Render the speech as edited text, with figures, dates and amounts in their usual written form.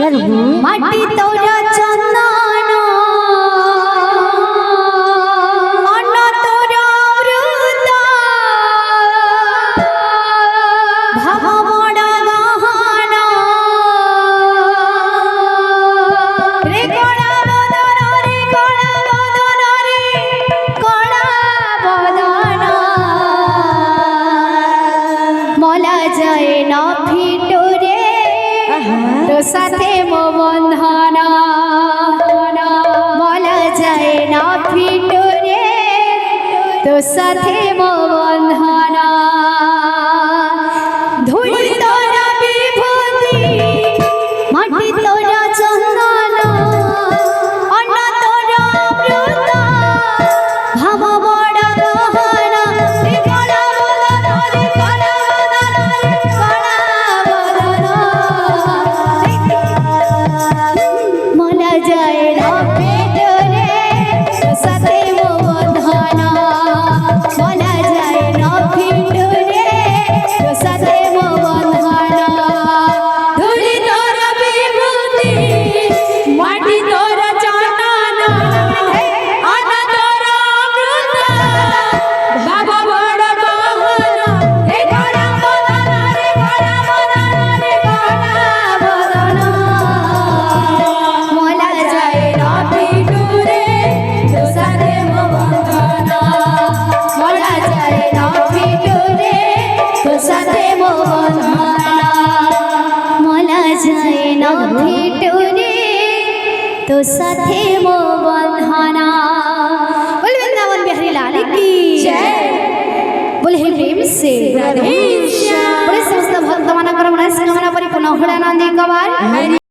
মাটি তোরা চন্দন অন্ন তোরা অমৃত ভাব বড় গহন রে কড়া বদন রে কড়া বদন রে কড়া বদন মলা যায় না ফিটুরে তো সাথে মো বন্ধন বলা যায় না ফিটুরে তো সাথে মো বন্ধন ধুলি তোরা বিভূতি মাটি তোরা চন্দন অন্ন তোরা অমৃত ভাব বড় গহন রে কড়া বদন রে কড়া বদন রে কড়া বদন মলা যায় না পেটরে সাথে মো বন্ধন মলা যায় না পেটরে সাথে মো বন্ধন ধুলি তোরা বিভূতি মাটি তোরা চন্দন অন্ন তোরা অমৃত ভাব বড় গহন রে কড়া বদন রে কড়া বদন রে কড়া বদন মলা যায় না ফিটুরে তো সাথে মো বন্ধন মলা যায় না ফিটুরে তো সাথে মো বন্ধন মলা যায় না ফিটুরে তো সাথে মো বন্ধন बोल वृंदावन बिहारी लाल की जय बोल हे प्रेम से बोले समस्त भक्त मन परिपूर्ण हो आनंदी कवार।